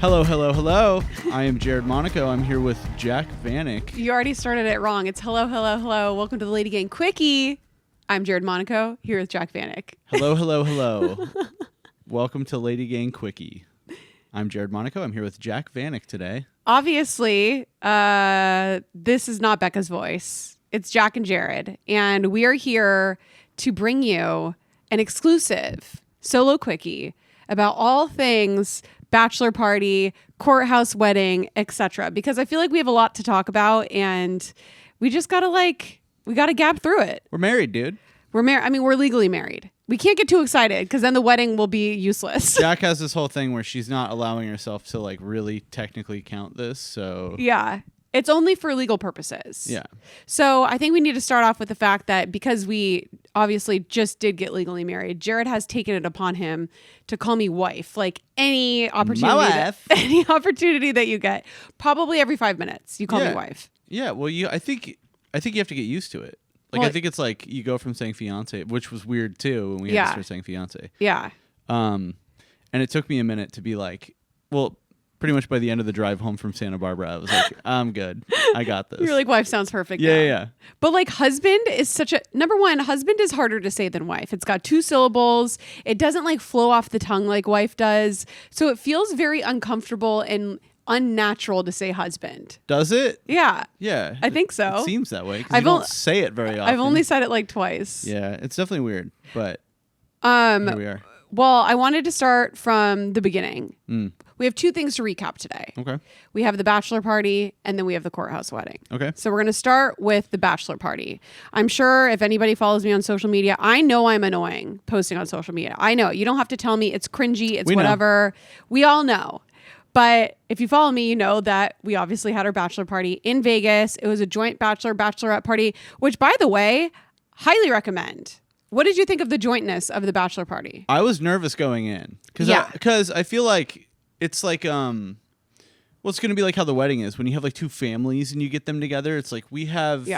Hello, hello, hello. I am Jared Monaco. I'm here with Jack Vanek. You already started it wrong. It's hello, hello, hello. Welcome to the LadyGang Quickie. I'm Jared Monaco, here with Jack Vanek. Hello, hello, hello. Welcome to LadyGang Quickie. I'm Jared Monaco. I'm here with Jack Vanek today. Obviously, this is not Becca's voice. It's Jack and Jared. And we are here to bring you an exclusive solo quickie about all things bachelor party, courthouse wedding, etc. Because I feel like we have a lot to talk about and we just gotta we gotta gab through it. We're married, dude. We're married. I mean, we're legally married. We can't get too excited because then the wedding will be useless. Jack has this whole thing where she's not allowing herself to really technically count this. So yeah. It's only for legal purposes. Yeah. So I think we need to start off with the fact that because we obviously just did get legally married, Jared has taken it upon him to call me wife. Like any opportunity, My wife. Any opportunity that you get, probably every 5 minutes, you call me wife. Yeah. Well, I think you have to get used to it. I think it's you go from saying fiance, which was weird too when we had to start saying fiance. Yeah. And it took me a minute to be pretty much by the end of the drive home from Santa Barbara, I was like, I'm good. I got this. You're like, wife sounds perfect. Yeah, now. yeah. But husband is number one, husband is harder to say than wife. It's got 2 syllables. It doesn't flow off the tongue like wife does. So it feels very uncomfortable and unnatural to say husband. Does it? Yeah. Yeah. I think so. It seems that way because you don't say it very often. I've only said it twice. Yeah, it's definitely weird, but here we are. Well, I wanted to start from the beginning. Mm. We have 2 things to recap today. Okay. We have the bachelor party and then we have the courthouse wedding. Okay. So we're going to start with the bachelor party. I'm sure if anybody follows me on social media, I know I'm annoying posting on social media. I know. You don't have to tell me it's cringy, it's whatever. We all know. But if you follow me, you know that we obviously had our bachelor party in Vegas. It was a joint bachelorette party, which, by the way, highly recommend. What did you think of the jointness of the bachelor party? I was nervous going in because I feel like it's it's going to be like how the wedding is when you have 2 families and you get them together. It's we have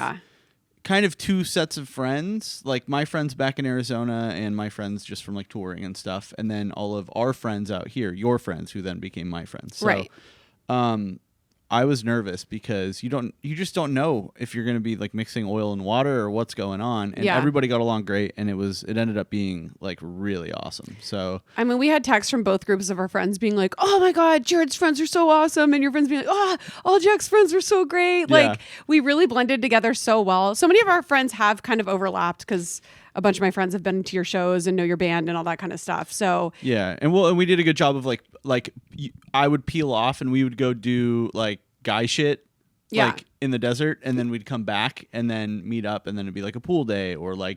kind of 2 sets of friends, my friends back in Arizona and my friends just from touring and stuff, and then all of our friends out here, your friends who then became my friends. So, right. I was nervous because you just don't know if you're going to be mixing oil and water or what's going on. And everybody got along great, and it ended up being really awesome. So I mean, we had texts from both groups of our friends being like, "Oh my God, Jared's friends are so awesome," and your friends being like, "Oh, all Jack's friends are so great." We really blended together so well. So many of our friends have kind of overlapped because a bunch of my friends have been to your shows and know your band and all that kind of stuff. So yeah, and we did a good job of I would peel off and we would go do guy shit in the desert, and then we'd come back and then meet up, and then it'd be a pool day or Well,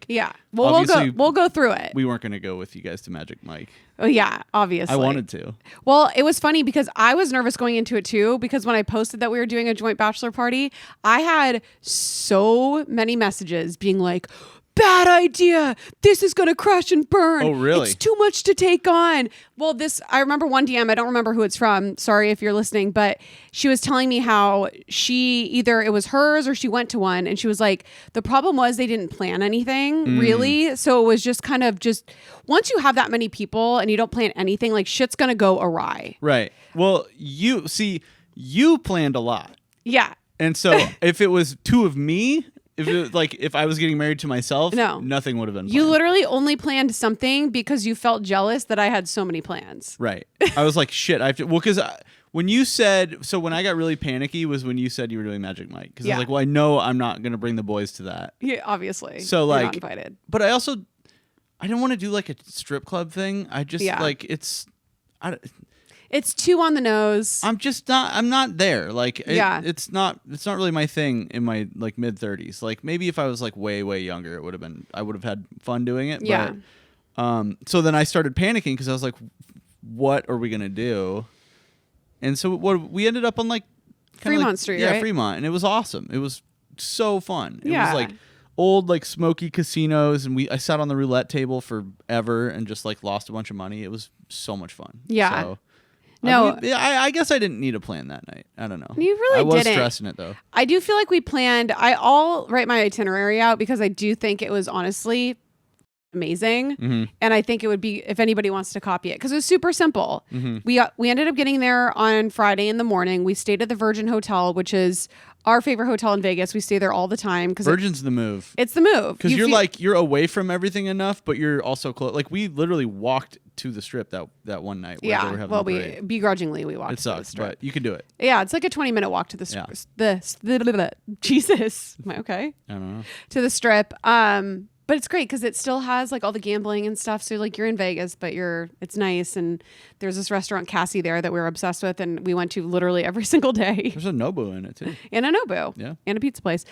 we'll go through it. We weren't gonna go with you guys to Magic Mike. Oh yeah, obviously. I wanted to. Well, it was funny because I was nervous going into it too, because when I posted that we were doing a joint bachelor party, I had so many messages being like, "Bad idea. This is going to crash and burn. Oh, really? It's too much to take on." Well, I remember one DM, I don't remember who it's from. Sorry if you're listening, but she was telling me how it was hers or she went to one, and she was like, the problem was they didn't plan anything really. So it was just kind of once you have that many people and you don't plan anything, shit's going to go awry. Right. Well, you planned a lot. Yeah. And so if it was 2 of me, if I was getting married to myself, nothing would have been planned. You literally only planned something because you felt jealous that I had so many plans. Right. I was like, shit, I have to. Well, because when you said, so when I got really panicky was when you said you were doing Magic Mike. Because I was like, well, I know I'm not going to bring the boys to that. Yeah, obviously. So you're not invited. But I didn't want to do a strip club thing. I just It's too on the nose. I'm not there. It's not really my thing in my mid 30s. Maybe if I was way, way younger, I would have had fun doing it. Yeah. But, so then I started panicking because I was like, what are we going to do? And so we ended up on Fremont Street, right? Yeah, Fremont. And it was awesome. It was so fun. It was old smoky casinos, and I sat on the roulette table forever and just lost a bunch of money. It was so much fun. Yeah. So, no, I guess I didn't need a plan that night. I don't know. You really didn't. I was stressing it though. I do feel like we planned. I'll write my itinerary out because I do think it was honestly amazing. And I think it would be, if anybody wants to copy it, because it was super simple. We ended up getting there on Friday in the morning. We stayed at the Virgin Hotel, which is our favorite hotel in Vegas. We stay there all the time because Virgin's the move. It's the move because you're away from everything enough, but you're also close. Like we literally walked to the strip that one night. Where they were having we begrudgingly we walked. It sucks, but you can do it. Yeah, it's like a 20-minute walk to the strip. Jesus, am I okay? I don't know. To the strip. But it's great because it still has like all the gambling and stuff. So like you're in Vegas, but it's nice. And there's this restaurant, Cassie, there that we were obsessed with. And we went to literally every single day. There's a Nobu in it too. And a Nobu. Yeah. And a pizza place.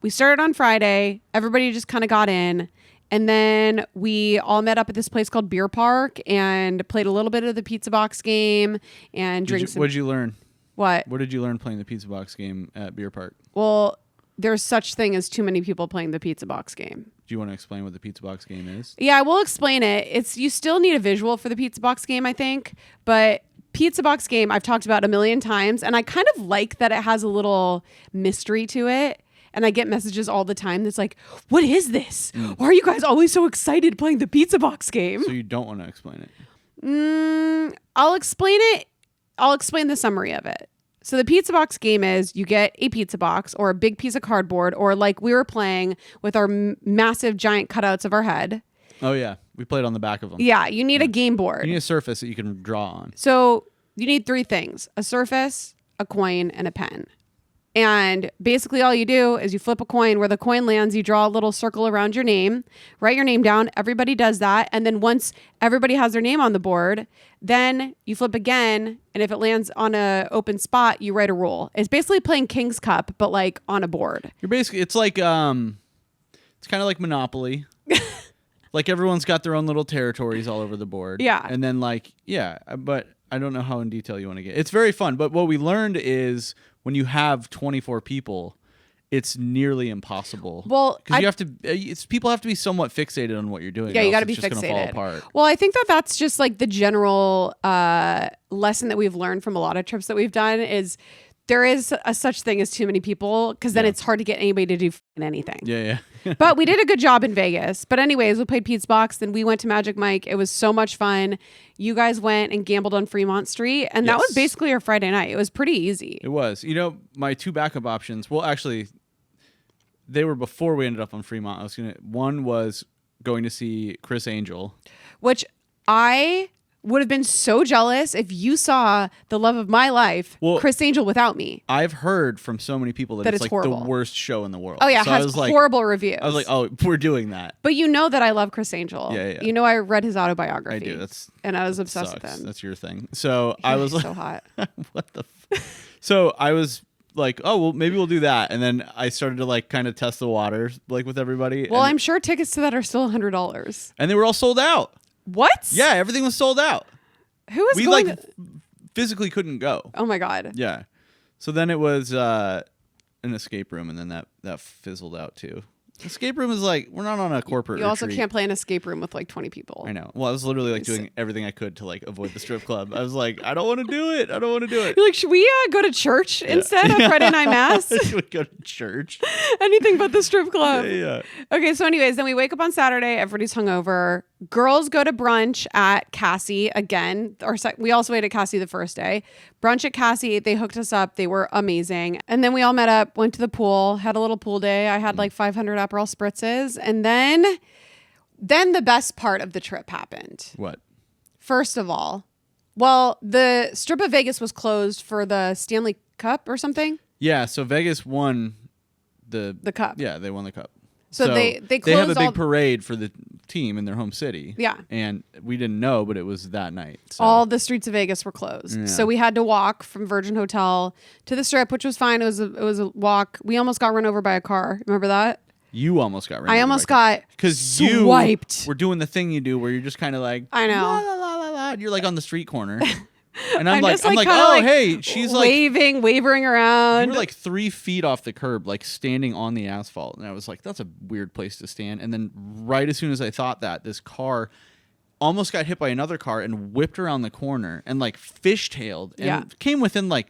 We started on Friday. Everybody just kind of got in. And then we all met up at this place called Beer Park and played a little bit of the pizza box game and drinks. What did you learn? What? What did you learn playing the pizza box game at Beer Park? Well, there's such thing as too many people playing the pizza box game. Do you want to explain what the pizza box game is? Yeah, I will explain it. You still need a visual for the pizza box game, I think. But pizza box game, I've talked about a million times. And I kind of like that it has a little mystery to it. And I get messages all the time that's like, what is this? Why are you guys always so excited playing the pizza box game? So you don't want to explain it? I'll explain it. I'll explain the summary of it. So the pizza box game is you get a pizza box or a big piece of cardboard, or like we were playing with our massive giant cutouts of our head. Oh, yeah. We played on the back of them. Yeah. You need a game board. You need a surface that you can draw on. So you need 3 things: a surface, a coin, and a pen. And basically all you do is you flip a coin. Where the coin lands, you draw a little circle around your name, write your name down. Everybody does that. And then once everybody has their name on the board, then you flip again. And if it lands on an open spot, you write a rule. It's basically playing King's Cup, but like on a board. It's like, it's kind of like Monopoly. Like everyone's got their own little territories all over the board. Yeah. And then but I don't know how in detail you want to get. It's very fun. But what we learned is when you have 24 people, it's nearly impossible. Well, because people have to be somewhat fixated on what you're doing. Yeah, you got to be just fixated. Gonna fall apart. Well, I think that's just like the general lesson that we've learned from a lot of trips that we've done is there is a such thing as too many people, because then it's hard to get anybody to do anything. Yeah. But we did a good job in Vegas. But anyways, we played Pizza Box. Then we went to Magic Mike. It was so much fun. You guys went and gambled on Fremont Street. And that was basically our Friday night. It was pretty easy. It was. My 2 backup options, well, actually, they were before we ended up on Fremont. One was going to see Chris Angel. Which I would have been so jealous if you saw the love of my life, Chris Angel, without me. I've heard from so many people that it's like horrible. The worst show in the world. Oh yeah, so it has horrible reviews. I was like, oh, we're doing that. But you know that I love Chris Angel. Yeah. You know I read his autobiography. I do. And I was obsessed with him. That's your thing. So I was like, so hot. What the? So I was like, oh well, maybe we'll do that. And then I started to like kind of test the waters like with everybody. Well, I'm sure tickets to that are still $100. And they were all sold out. What? Yeah, everything was sold out. Who was going? Physically couldn't go. Oh my God. Yeah. So then it was an escape room, and then that fizzled out too. Escape room is like, we're not on a corporate You also retreat. can't play an escape room with like 20 people. I know. Well, I was literally like doing everything I could to like avoid the strip club. I was like, I don't want to do it. You're like, should we go to church instead on Friday night mass? Should we go to church? Anything but the strip club. Yeah. Okay, so anyways, then we wake up on Saturday. Everybody's hungover. Girls go to brunch at Cassie again. We also ate at Cassie the first day. Brunch at Cassie. They hooked us up. They were amazing. And then we all met up, went to the pool, had a little pool day. I had like 500 Aperol spritzes. And then the best part of the trip happened. What? First of all, the Strip of Vegas was closed for the Stanley Cup or something. Yeah, so Vegas won the cup. Yeah, they won the cup. So they closed. They have a big parade for the team in their home city. Yeah. And we didn't know, but it was that night. So. All the streets of Vegas were closed. Yeah. So we had to walk from Virgin Hotel to the Strip, which was fine. It was a walk. We almost got run over by a car. Remember that? You almost got run over. I almost got swiped. You were doing the thing you do where you're just kind of like, I know. La, la, la, la, la, and you're like on the street corner. And I'm like, hey, she's wavering around. We were like 3 feet off the curb, like standing on the asphalt. And I was like, that's a weird place to stand. And then right as soon as I thought that, this car almost got hit by another car and whipped around the corner and like fishtailed and came within like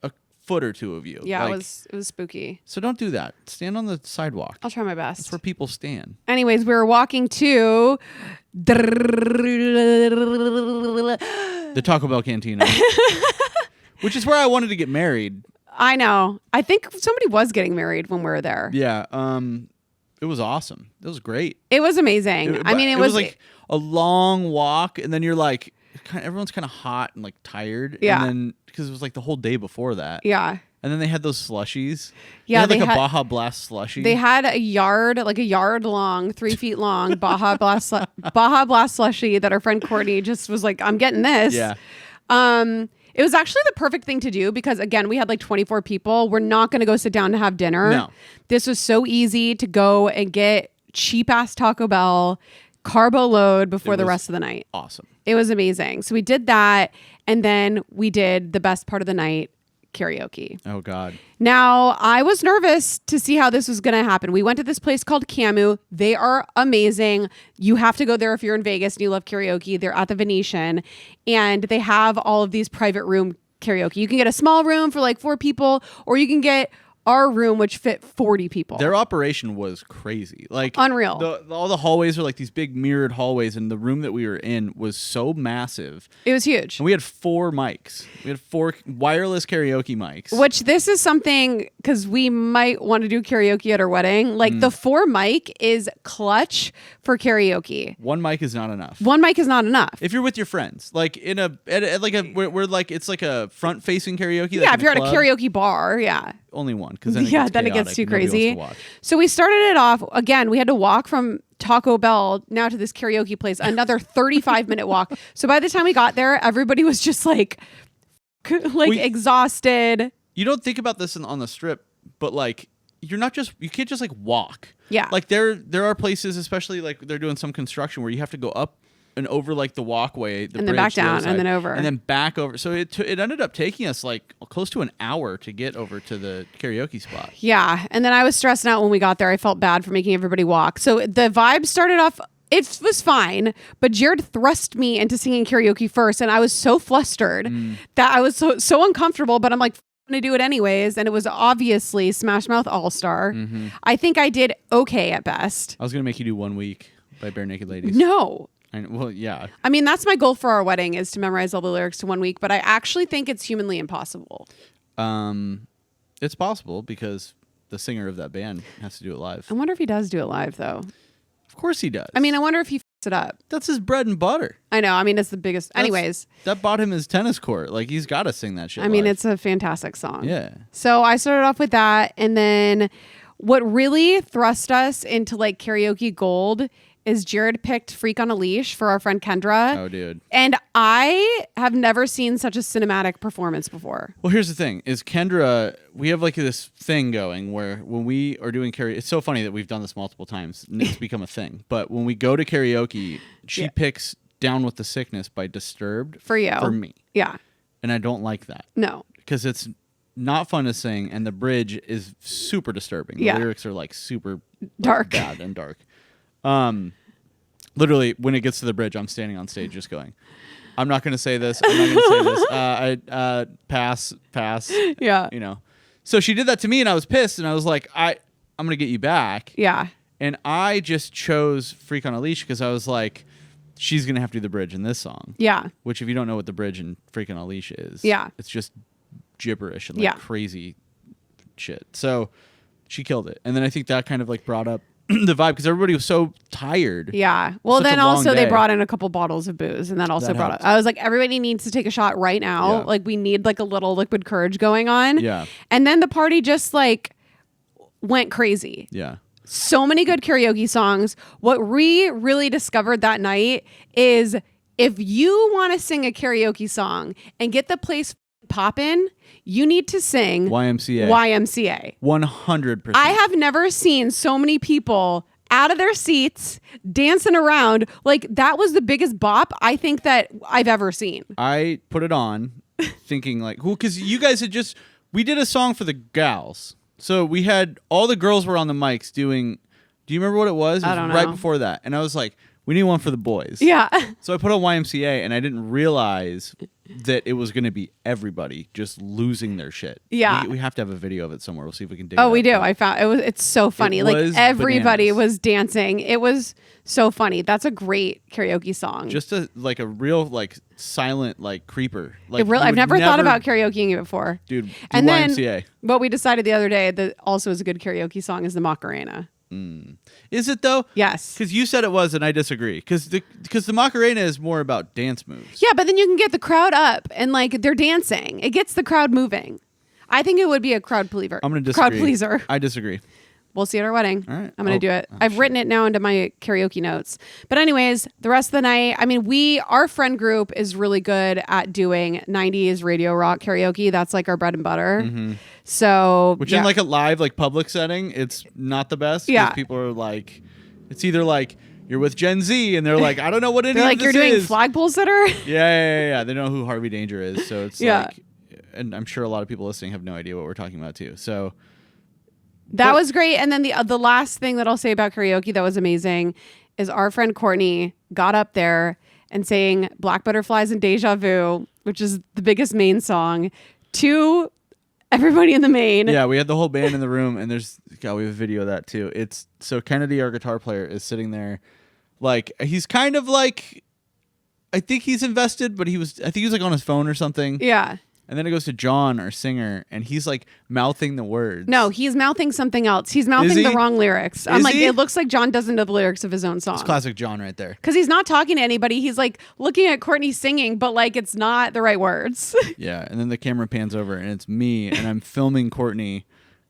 a foot or two of you. Yeah, it was spooky. So don't do that. Stand on the sidewalk. I'll try my best. That's where people stand. Anyways, we were walking to the Taco Bell Cantina, which is where I wanted to get married. I know. I think somebody was getting married when we were there. Yeah. It was awesome. It was great. It was amazing. It was like a long walk, and then you're like, everyone's kind of hot and like tired. Yeah. And then because it was like the whole day before that. Yeah. And then they had those slushies. Yeah, they had a Baja Blast slushie. They had a yard long, 3 feet long Baja Blast slushie that our friend Courtney just was like, I'm getting this. Yeah. It was actually the perfect thing to do because, again, we had like 24 people. We're not going to go sit down to have dinner. No. This was so easy to go and get cheap-ass Taco Bell, carbo load before the rest of the night. Awesome. It was amazing. So we did that, and then we did the best part of the night, karaoke. Oh, God. Now, I was nervous to see how this was going to happen. We went to this place called Camu. They are amazing. You have to go there if you're in Vegas and you love karaoke. They're at the Venetian, and they have all of these private room karaoke. You can get a small room for like 4 people, or you can get our room, which fit 40 people. Their operation was crazy. Like unreal. All the hallways are like these big mirrored hallways, and the room that we were in was so massive. It was huge. And we had 4 mics. We had 4 wireless karaoke mics. Which this is something, because we might want to do karaoke at our wedding. Like the 4 mic is clutch for karaoke. 1 mic is not enough. 1 mic is not enough. If you're with your friends, like in a we're like it's like a front facing karaoke. Yeah, if you're at a karaoke bar, yeah. Only one, because then it gets too crazy. So we started it off again. We had to walk from Taco Bell now to this karaoke place, another 35-minute walk. So by the time we got there, everybody was just like exhausted. You don't think about this on the Strip, but like you can't just like walk. Yeah, like there are places, especially like they're doing some construction where you have to go up and over like the walkway, and then back down, and then over, and then back over. So it ended up taking us like close to an hour to get over to the karaoke spot. Yeah, and then I was stressing out when we got there. I felt bad for making everybody walk. So the vibe started off. It was fine, but Jared thrust me into singing karaoke first, and I was so flustered that I was so uncomfortable. But I'm like, I'm gonna do it anyways, and it was obviously Smash Mouth All Star. Mm-hmm. I think I did okay at best. I was gonna make you do 1 week by Bare Naked Ladies. No. Well, yeah. I mean, that's my goal for our wedding is to memorize all the lyrics to 1 week, but I actually think it's humanly impossible. It's possible because the singer of that band has to do it live. I wonder if he does do it live, though. Of course he does. I mean, I wonder if he f***s it up. That's his bread and butter. I know. I mean, it's the biggest. Anyways. That bought him his tennis court. Like, he's got to sing that shit I mean, live. it's a fantastic song. Yeah. So I started off with that, and then what really thrust us into like karaoke gold is Jared picked Freak on a Leash for our friend Kendra. Oh, dude. And I have never seen such a cinematic performance before. Well, here's the thing, is Kendra, we have like this thing going where when we are doing karaoke, it's so funny that we've done this multiple times and it's become a thing. But when we go to karaoke, she picks Down with the Sickness by Disturbed. For you. For me. Yeah. And I don't like that. No. Because it's not fun to sing and the bridge is super disturbing. The lyrics are like super dark, bad and dark. Literally, when it gets to the bridge, I'm standing on stage just going, I'm not going to say this. I'm not going to say this. Pass. Yeah. You know. So she did that to me, and I was pissed, and I was like, I'm going to get you back. Yeah. And I just chose Freak on a Leash because I was like, she's going to have to do the bridge in this song. Yeah. Which, if you don't know what the bridge in Freak on a Leash is, it's just gibberish and like crazy shit. So she killed it. And then I think that kind of like brought up the vibe because everybody was so tired. Yeah. Well, then also they brought in a couple bottles of booze, and that also brought up. I was like, everybody needs to take a shot right now. Yeah. Like we need like a little liquid courage going on. Yeah. And then the party just like went crazy. Yeah. So many good karaoke songs. What we really discovered that night is if you want to sing a karaoke song and get the place poppin', you need to sing YMCA. 100%. I have never seen so many people out of their seats dancing around. Like that was the biggest bop I think that I've ever seen. I put it on thinking like, well, because you guys we did a song for the gals. So we had all the girls were on the mics doing, do you remember what it was? It was I don't know. Right before that. And I was like, we need one for the boys. Yeah. So I put on YMCA and I didn't realize that it was going to be everybody just losing their shit. Yeah. We have to have a video of it somewhere. We'll see if we can dig it Oh, we up, do. I found it's so funny. Like everybody was dancing. It was so funny. That's a great karaoke song. Just a real like silent like creeper. Like I've never thought about karaokeing it before. Dude, and YMCA. then what we decided the other day that also is a good karaoke song is the Macarena. Is it though? Yes. Because you said it was, and I disagree. Because the Macarena is more about dance moves. Yeah, but then you can get the crowd up and like they're dancing. It gets the crowd moving. I think it would be a crowd pleaser. I'm going to disagree. Crowd pleaser. I disagree. We'll see at our wedding. All right. I'm going to do it. I've written it now into my karaoke notes. But anyways, the rest of the night, I mean, our friend group is really good at doing 90s radio rock karaoke. That's like our bread and butter. Mm-hmm. So, which in like a live, like public setting, it's not the best. Yeah. People are like, it's either like you're with Gen Z and they're like, I don't know what it is. They're like, you're doing flagpole sitter? Yeah. They know who Harvey Danger is. So it's yeah. like, and I'm sure a lot of people listening have no idea what we're talking about too. So that was great. And then the last thing that I'll say about karaoke that was amazing is our friend Courtney got up there and sang Black Butterflies and Deja Vu, which is the biggest main song, to everybody in the main. Yeah, we had the whole band in the room, and we have a video of that too. It's so Kennedy, our guitar player, is sitting there, like he's kind of like, I think he's invested, but I think he was like on his phone or something. Yeah. And then it goes to John, our singer, and he's like mouthing the words. No, he's mouthing something else. He's mouthing the wrong lyrics. I'm like, it looks like John doesn't know the lyrics of his own song. It's classic John right there. Because he's not talking to anybody. He's like looking at Courtney singing, but like it's not the right words. Yeah, and then the camera pans over, and it's me, and I'm filming Courtney.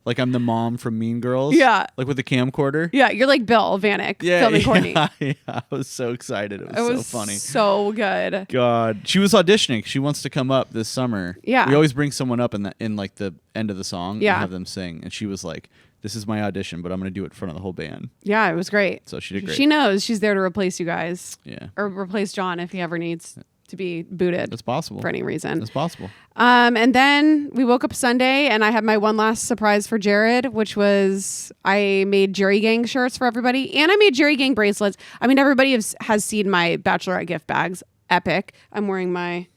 Like I'm the mom from Mean Girls. Yeah. Like with the camcorder. Yeah, you're like Bill Vanek filming Courtney. Yeah, I was so excited. It was so funny. So good. God. She was auditioning. She wants to come up this summer. Yeah. We always bring someone up in like the end of the song and have them sing. And she was like, this is my audition, but I'm going to do it in front of the whole band. Yeah, it was great. So she did great. She knows she's there to replace you guys. Yeah. Or replace John if he ever needs to be booted. That's possible. For any reason. That's possible. And then we woke up Sunday and I had my one last surprise for Jared, which was I made LadyGang shirts for everybody and I made LadyGang bracelets. I mean, everybody has seen my bachelorette gift bags. Epic. I'm wearing my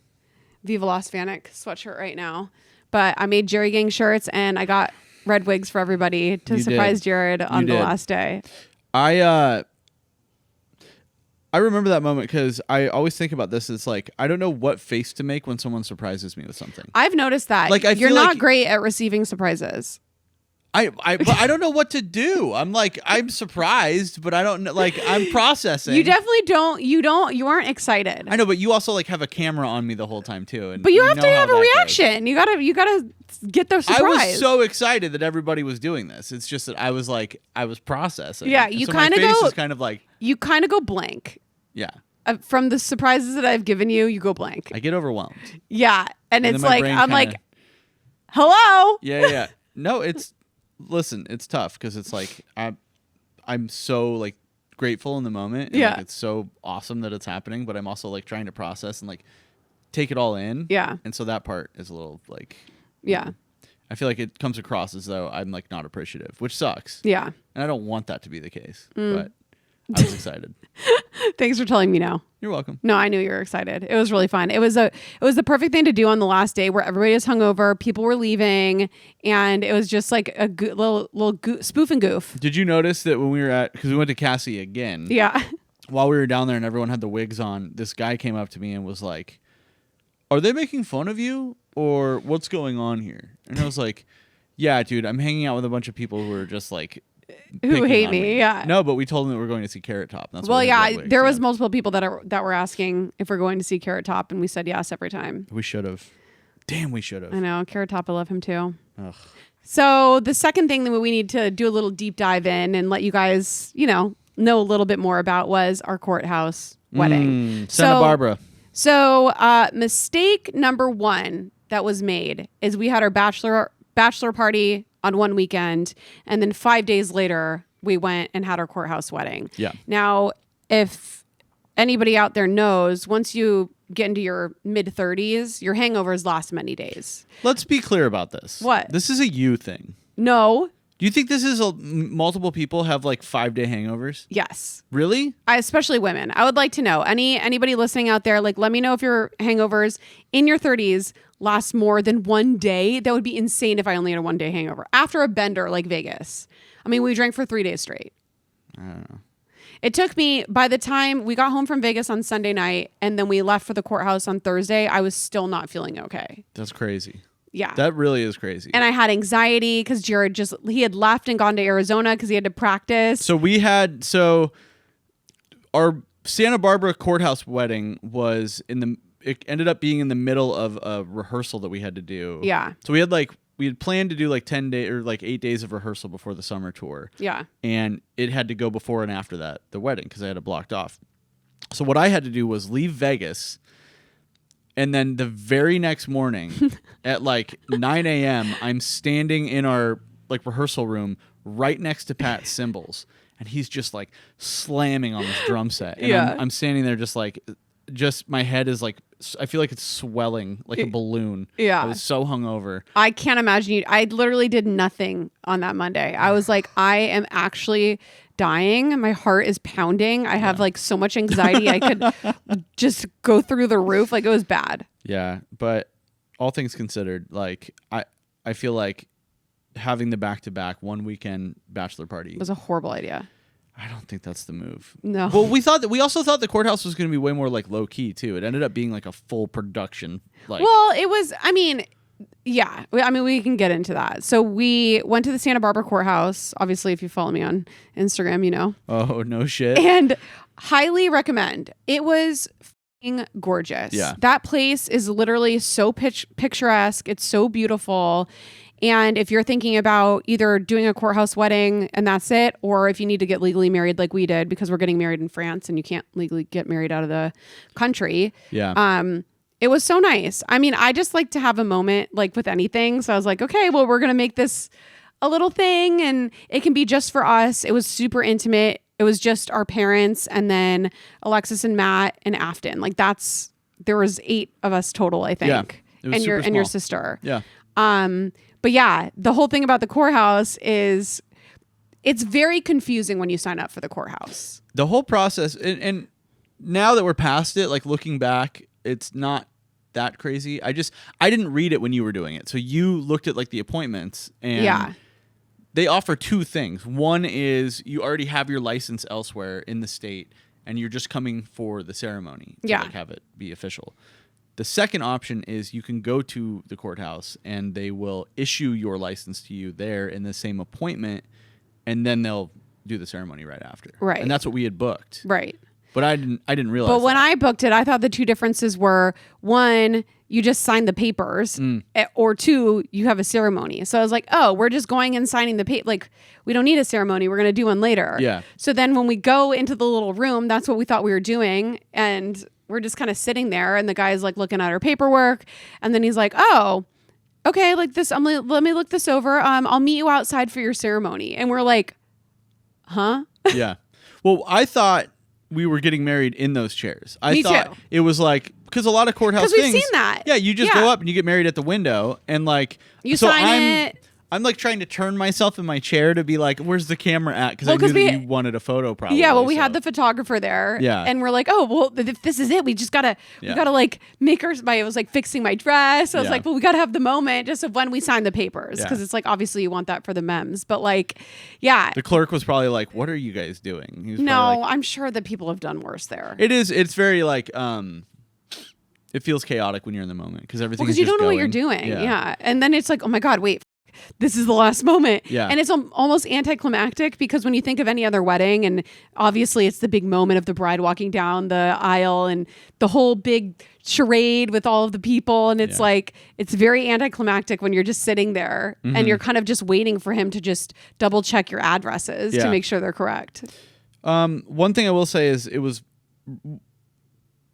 Viva Las Vanek sweatshirt right now, but I made LadyGang shirts and I got red wigs for everybody to surprise Jared on the last day. I remember that moment because I always think about this. It's like, I don't know what face to make when someone surprises me with something. I've noticed that. Like, you're not great at receiving surprises. But I don't know what to do. I'm like, I'm surprised, but I don't know. Like, I'm processing. You definitely don't. You aren't excited. I know, but you also like have a camera on me the whole time too. And but you have to have a reaction. You gotta get the surprise. I was so excited that everybody was doing this. It's just that I was processing. Yeah, you kind of go. Is kind of like you kind of go blank. Yeah. From the surprises that I've given you, you go blank. I get overwhelmed. Yeah, and it's like I'm like, hello. Yeah. No, listen, it's tough because it's like I'm so like grateful in the moment. And, like, it's so awesome that it's happening, but I'm also like trying to process and like take it all in. Yeah. And so that part is a little like. Yeah. I feel like it comes across as though I'm like not appreciative, which sucks. Yeah. And I don't want that to be the case, but I was excited. Thanks for telling me now. You're welcome. No, I knew you were excited. It was really fun. It was the perfect thing to do on the last day where everybody was hungover, people were leaving, and it was just like a little spoof and goof. Did you notice that when we were because we went to Cassie again? Yeah. While we were down there and everyone had the wigs on, this guy came up to me and was like, "Are they making fun of you or what's going on here?" And I was like, "Yeah, dude, I'm hanging out with a bunch of people who are just like." Who hate me, yeah. No, but we told them that we're going to see Carrot Top. That's well, yeah, there was multiple people that were asking if we're going to see Carrot Top, and we said yes every time. We should have. Damn, we should have. I know, Carrot Top, I love him too. Ugh. So the second thing that we need to do a little deep dive in and let you guys, know a little bit more about was our courthouse wedding. Santa Barbara. So mistake number one that was made is we had our bachelor party on one weekend, and then 5 days later we went and had our courthouse wedding. Yeah. Now, if anybody out there knows, once you get into your mid-30s, your hangovers last many days. Let's be clear about this. What? This is a you thing. No. Do you think this is multiple people have like 5-day hangovers? Yes. Really? Especially women. I would like to know. Anybody listening out there, like, let me know if your hangovers in your 30s last more than 1 day. That would be insane if I only had a 1-day hangover. After a bender like Vegas. I mean, we drank for 3 days straight. I don't know. It took me, by the time we got home from Vegas on Sunday night and then we left for the courthouse on Thursday, I was still not feeling okay. That's crazy. Yeah. That really is crazy. And I had anxiety because Jared he had left and gone to Arizona because he had to practice. So our Santa Barbara courthouse wedding it ended up being in the middle of a rehearsal that we had to do. Yeah. So we had planned to do like 10 days or like 8 days of rehearsal before the summer tour. Yeah. And it had to go before and after that, the wedding, because I had it blocked off. So what I had to do was leave Vegas. And then the very next morning at like 9 a.m., I'm standing in our like rehearsal room right next to Pat's cymbals. And he's just like slamming on this drum set. And I'm standing there just my head is like, I feel like it's swelling like a balloon. Yeah. I was so hungover. I can't imagine you. I literally did nothing on that Monday. I was like, I am actually dying. My heart is pounding. I have like so much anxiety. I could just go through the roof. Like, it was bad. Yeah. But all things considered, like I feel like having the back-to-back 1 weekend bachelor party was a horrible idea. I don't think that's the move. No. Well, we also thought the courthouse was going to be way more like low key too. It ended up being like a full production. Well, it was. I mean, yeah. I mean, we can get into that. So we went to the Santa Barbara courthouse. Obviously, if you follow me on Instagram, you know. Oh, no shit. And highly recommend. It was f***ing gorgeous. Yeah. That place is literally so picturesque. It's so beautiful. And if you're thinking about either doing a courthouse wedding and that's it, or if you need to get legally married like we did, because we're getting married in France and you can't legally get married out of the country. Yeah. It was so nice. I mean, I just like to have a moment like with anything. So I was like, okay, well, we're going to make this a little thing and it can be just for us. It was super intimate. It was just our parents and then Alexis and Matt and Afton. Like there was 8 of us total, I think. Yeah, it was and your sister. Yeah. But yeah, the whole thing about the courthouse is it's very confusing when you sign up for the courthouse. The whole process, and now that we're past it, like looking back, it's not that crazy. I didn't read it when you were doing it. So you looked at like the appointments and they offer 2 things. One is you already have your license elsewhere in the state and you're just coming for the ceremony to like have it be official. The second option is you can go to the courthouse and they will issue your license to you there in the same appointment, and then they'll do the ceremony right after. Right. And that's what we had booked. Right. But I didn't realize. But when I booked it, I thought the 2 differences were 1, you just sign the papers, or 2, you have a ceremony. So I was like, oh, we're just going and signing the paper. Like, we don't need a ceremony. We're going to do one later. Yeah. So then when we go into the little room, that's what we thought we were doing. And we're just kind of sitting there and the guy's like looking at our paperwork. And then he's like, oh, okay, like this, let me look this over. I'll meet you outside for your ceremony. And we're like, huh? Yeah. Well, I thought we were getting married in those chairs. Me thought too. It was like, because a lot of courthouse things. Because we've seen that. Yeah, you just go up and you get married at the window and like. You sign it. I'm like trying to turn myself in my chair to be like, where's the camera at? Because I knew that you wanted a photo probably. Yeah, well, we had the photographer there. Yeah. And we're like, oh, well, if this is it, we just gotta, we gotta like make her, I was like fixing my dress. I was like, well, we gotta have the moment just of when we sign the papers. Because it's like, obviously you want that for the memes. But like, yeah. The clerk was probably like, what are you guys doing? He was no, like, I'm sure that people have done worse there. It's very like, it feels chaotic when you're in the moment because everything is because you just don't know going. what you're doing. Yeah. And then it's like, oh my God, wait. This is the last moment. Yeah. And it's almost anticlimactic because when you think of any other wedding, and obviously it's the big moment of the bride walking down the aisle and the whole big charade with all of the people. And it's like, it's very anticlimactic when you're just sitting there and you're kind of just waiting for him to just double check your addresses to make sure they're correct. One thing I will say is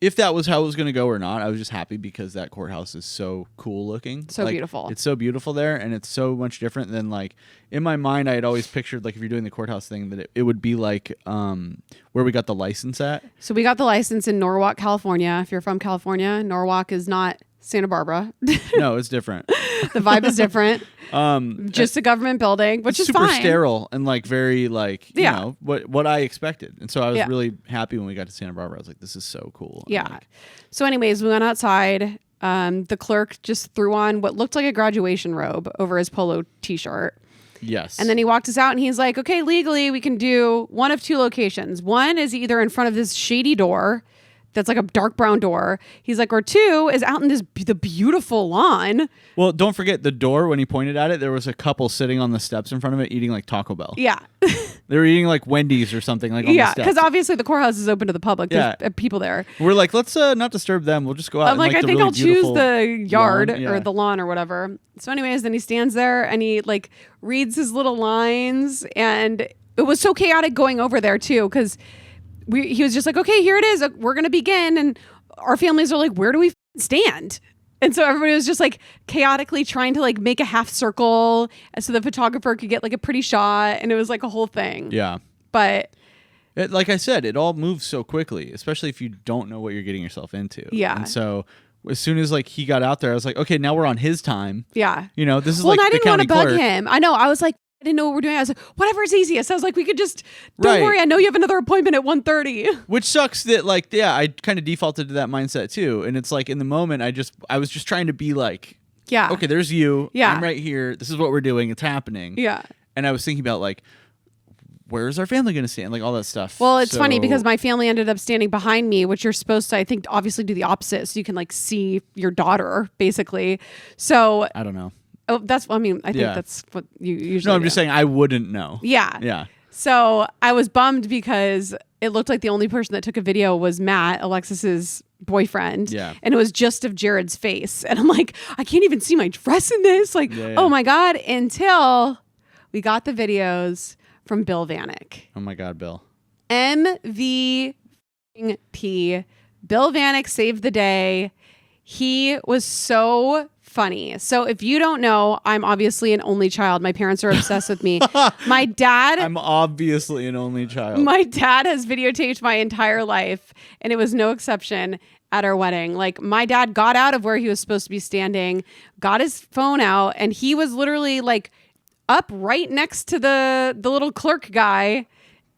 if that was how it was going to go or not, I was just happy because that courthouse is so cool looking. So beautiful. It's so beautiful there, and it's so much different than like in my mind. I had always pictured like if you're doing the courthouse thing that it would be like where we got the license at. So we got the license in Norwalk, California. If you're from California, Norwalk is not Santa Barbara. No, it's different. The vibe is different. Just a government building, which is super fine. sterile and like very like, you know, what I expected. And so I was really happy when we got to Santa Barbara. I was like, this is so cool. Yeah. Like, so anyways, we went outside. The clerk just threw on what looked like a graduation robe over his polo t-shirt. Yes. And then he walked us out and he's like, okay, legally we can do one of two locations. One is either in front of this shady door that's like a dark brown door. He's like, or two is out in the beautiful lawn. Well, don't forget the door. When he pointed at it, there was a couple sitting on the steps in front of it eating like Taco Bell. Yeah. They were eating like Wendy's or something like on the steps. Because obviously the courthouse is open to the public. There's people there. We're like, let's not disturb them. We'll just go out. I'm like, I think I'll choose the yard lawn. or the lawn or whatever. So anyways, then he stands there and he like reads his little lines. And it was so chaotic going over there too, because he was just like, okay, here it is. We're going to begin. And our families are like, where do we stand? And so everybody was just like chaotically trying to like make a half circle so the photographer could get like a pretty shot. And it was like a whole thing. Yeah. But like I said, it all moves so quickly, especially if you don't know what you're getting yourself into. Yeah. And so as soon as like he got out there, I was like, okay, now we're on his time. Yeah. You know, this is well, like and I the didn't want to county bug clerk. him. I know. I was like, I didn't know what we're doing. I was like, whatever's easiest. I was like, we could just, don't worry. I know you have another appointment at 1:30. Which sucks that like, yeah, I kind of defaulted to that mindset too. And it's like in the moment, I was just trying to be like, yeah, okay, there's you. Yeah. I'm right here. This is what we're doing. It's happening. Yeah. And I was thinking about like, where's our family going to stand? Like all that stuff. Well, it's funny because my family ended up standing behind me, which you're supposed to, I think, obviously do the opposite. So you can like see your daughter basically. So I don't know. Oh, I think that's what you usually No, I'm do. just saying I wouldn't know. Yeah. Yeah. So I was bummed because it looked like the only person that took a video was Matt, Alexis's boyfriend. Yeah. And it was just of Jared's face. And I'm like, I can't even see my dress in this. Like, oh my God, until we got the videos from Bill Vanek. Oh my God, Bill. MVP. Bill Vanek saved the day. He was so funny. So if you don't know, I'm obviously an only child. My parents are obsessed with me. My dad... I'm obviously an only child. My dad has videotaped my entire life, and it was no exception at our wedding. Like, my dad got out of where he was supposed to be standing, got his phone out, and he was literally like up right next to the little clerk guy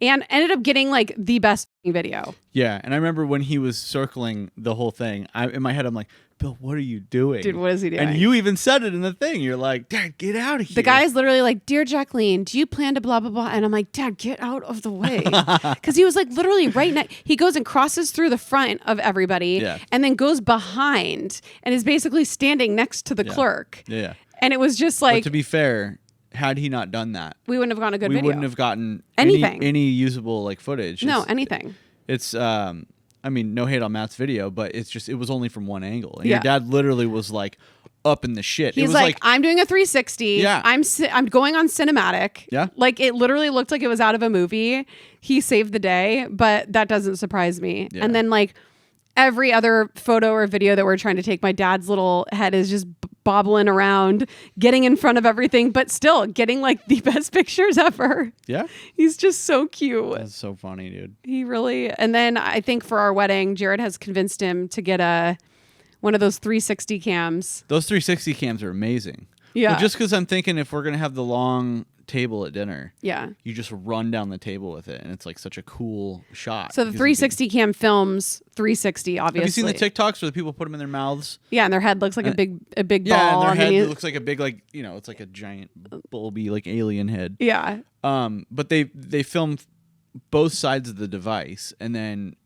and ended up getting like the best video. Yeah. And I remember when he was circling the whole thing, in my head, I'm like, Bill, what are you doing? Dude, what is he doing? And you even said it in the thing. You're like, Dad, get out of here. The guy's literally like, dear Jacqueline, do you plan to blah, blah, blah? And I'm like, Dad, get out of the way. Because he was like literally right next. He goes and crosses through the front of everybody and then goes behind and is basically standing next to the clerk. Yeah. And it was just like. But to be fair, had he not done that, we wouldn't have gotten a good video. We wouldn't have gotten anything. Any usable like footage. No, anything. It's I mean, no hate on Matt's video, but it was only from one angle. And your dad literally was like up in the shit. He's it was like, I'm doing a 360. Yeah. I'm going on cinematic. Yeah. Like it literally looked like it was out of a movie. He saved the day, but that doesn't surprise me. Yeah. And then like every other photo or video that we're trying to take, my dad's little head is just bobbling around, getting in front of everything, but still getting like the best pictures ever. Yeah. He's just so cute. That's so funny, dude. He really, and then I think for our wedding, Jared has convinced him to get one of those 360 cams. Those 360 cams are amazing. Yeah. Well, just because I'm thinking if we're going to have the long table at dinner, you just run down the table with it, and it's like such a cool shot. So the 360 cam films 360, obviously. Have you seen the TikToks where the people put them in their mouths? Yeah, and their head looks like a big yeah, ball. and their head looks like a big it's like a giant bulby like alien head. Yeah. But they film both sides of the device, and then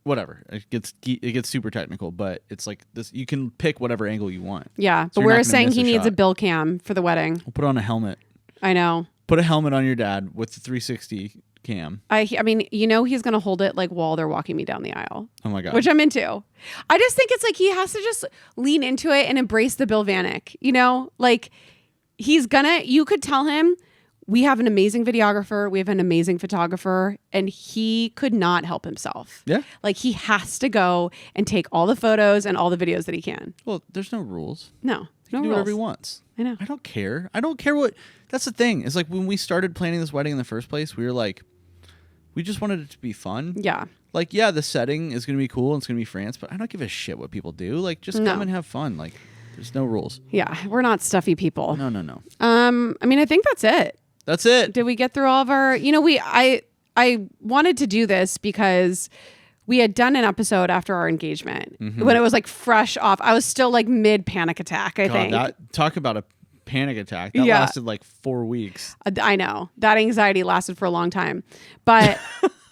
whatever, it gets super technical, but it's like this, you can pick whatever angle you want. Yeah, so but we're saying he needs a Bill cam for the wedding. We'll put on a helmet. I know. Put a helmet on your dad with the 360 cam. I mean, he's going to hold it like while they're walking me down the aisle. Oh my God. Which I'm into. I just think it's like he has to just lean into it and embrace the Bill Vanek, like you could tell him, we have an amazing videographer, we have an amazing photographer, and he could not help himself. Yeah. Like he has to go and take all the photos and all the videos that he can. Well, there's no rules. No. He can do whatever he wants. I know. I don't care. I don't care what. That's the thing. It's like when we started planning this wedding in the first place, we were like, we just wanted it to be fun. Yeah. like, yeah, the setting is going to be cool and it's going to be France, but I don't give a shit what people do. Like, just come and have fun. Like, there's no rules. Yeah, we're not stuffy people. No. I mean, I think that's it. That's it. Did we get through all of our, I wanted to do this because we had done an episode after our engagement when it was like fresh off. I was still like mid panic attack, I think. Talk about a panic attack. That lasted like 4 weeks. I know. That anxiety lasted for a long time. But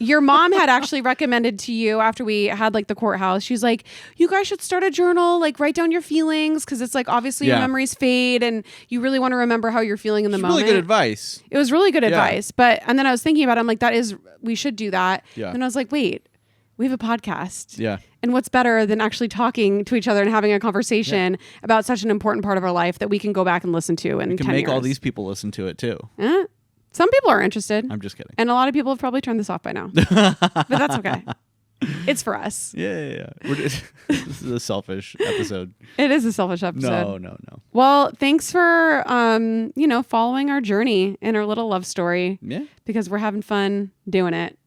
your mom had actually recommended to you after we had like the courthouse. She's like, you guys should start a journal, like write down your feelings. Cause it's like, obviously your memories fade and you really want to remember how you're feeling in the moment. Really good advice. It was really good advice. And then I was thinking about it. I'm like, we should do that. Yeah. And I was like, wait, we have a podcast. Yeah. And what's better than actually talking to each other and having a conversation about such an important part of our life that we can go back and listen to in 10 years. We can make all these people listen to it too. Some people are interested. I'm just kidding. And a lot of people have probably turned this off by now. But that's okay. It's for us. Yeah. This is a selfish episode. It is a selfish episode. No. Well, thanks for following our journey and our little love story. Yeah. Because we're having fun doing it.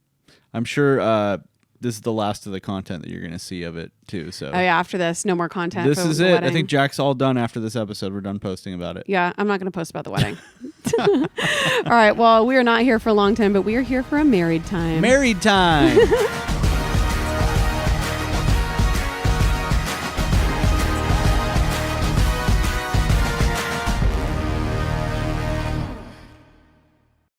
I'm sure this is the last of the content that you're going to see of it too. So after this, no more content. This is it. Wedding. I think Jack's all done after this episode. We're done posting about it. Yeah, I'm not going to post about the wedding. All right. Well, we are not here for a long time, but we are here for a married time. Married time.